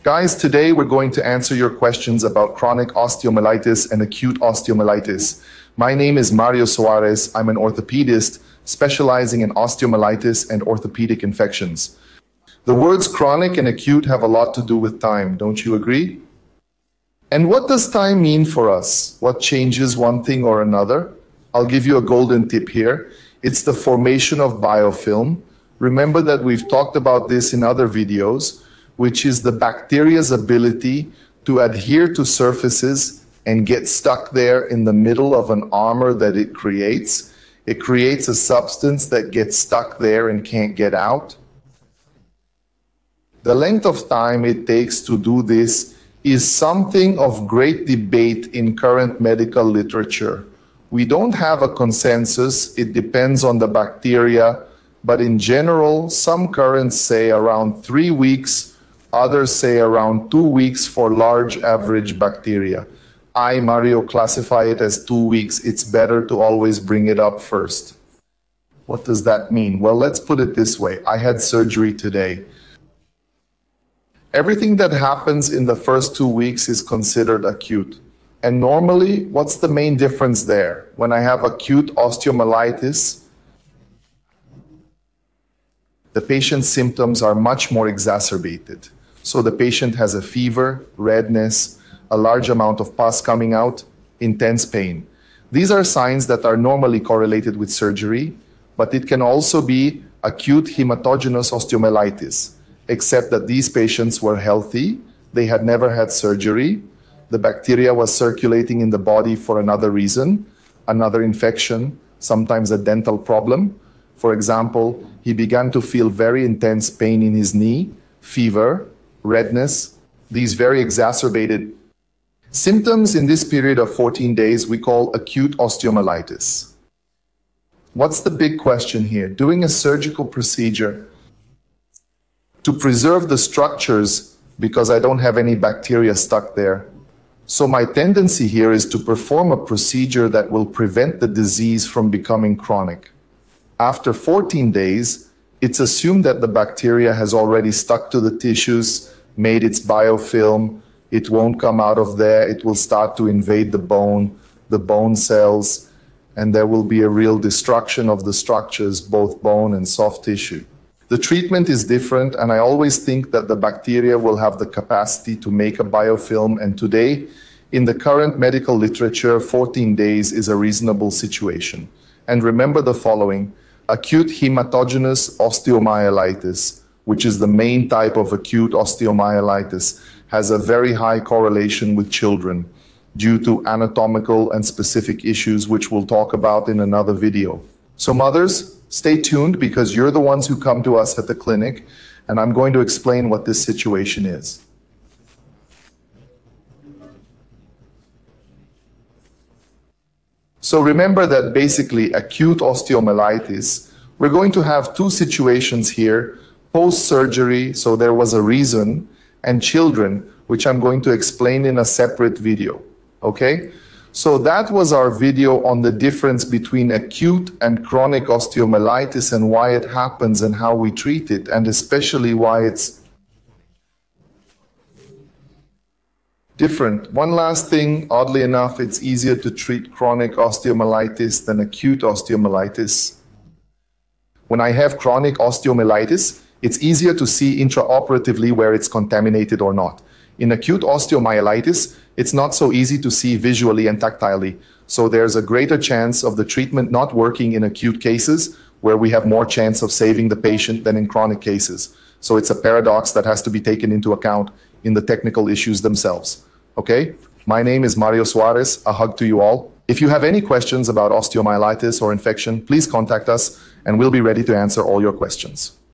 Guys, today we're going to answer your questions about chronic osteomyelitis and acute osteomyelitis. My name is Mário Soares. I'm an orthopedist specializing in osteomyelitis and orthopedic infections. The words chronic and acute have a lot to do with time, don't you agree? And what does time mean for us? What changes one thing or another? I'll give you a golden tip here. It's the formation of biofilm. Remember that we've talked about this in other videos, which is the bacteria's ability to adhere to surfaces and get stuck there in the middle of an armor that it creates. It creates a substance that gets stuck there and can't get out. The length of time it takes to do this is something of great debate in current medical literature. We don't have a consensus. It depends on the bacteria, but in general, some currents say around 3 weeks, others say around 2 weeks for large average bacteria. I, Mario, classify it as 2 weeks. It's better to always bring it up first. What does that mean? Well, let's put it this way. I had surgery today. Everything that happens in the first 2 weeks is considered acute. And normally, what's the main difference there? When I have acute osteomyelitis, the patient's symptoms are much more exacerbated. So the patient has a fever, redness, a large amount of pus coming out, intense pain. These are signs that are normally correlated with surgery, but it can also be acute hematogenous osteomyelitis, except that these patients were healthy, they had never had surgery, the bacteria was circulating in the body for another reason, another infection, sometimes a dental problem. For example, he began to feel very intense pain in his knee, fever, redness, these very exacerbated symptoms in this period of 14 days we call acute osteomyelitis. What's the big question here? Doing a surgical procedure to preserve the structures because I don't have any bacteria stuck there. So my tendency here is to perform a procedure that will prevent the disease from becoming chronic. After 14 days, it's assumed that the bacteria has already stuck to the tissues, made its biofilm, it won't come out of there, it will start to invade the bone cells, and there will be a real destruction of the structures, both bone and soft tissue. The treatment is different, and I always think that the bacteria will have the capacity to make a biofilm, and today, in the current medical literature, 14 days is a reasonable situation. And remember the following: acute hematogenous osteomyelitis, which is the main type of acute osteomyelitis, has a very high correlation with children due to anatomical and specific issues which we'll talk about in another video. So mothers, stay tuned because you're the ones who come to us at the clinic, and I'm going to explain what this situation is. So remember that basically acute osteomyelitis, we're going to have two situations here: post-surgery, so there was a reason, and children, which I'm going to explain in a separate video, okay? So that was our video on the difference between acute and chronic osteomyelitis and why it happens and how we treat it, and especially why it's different. One last thing, oddly enough, it's easier to treat chronic osteomyelitis than acute osteomyelitis. When I have chronic osteomyelitis, it's easier to see intraoperatively where it's contaminated or not. In acute osteomyelitis, it's not so easy to see visually and tactilely, so there's a greater chance of the treatment not working in acute cases, where we have more chance of saving the patient than in chronic cases. So it's a paradox that has to be taken into account in the technical issues themselves. Okay? My name is Mário Soares. A hug to you all. If you have any questions about osteomyelitis or infection, please contact us, and we'll be ready to answer all your questions.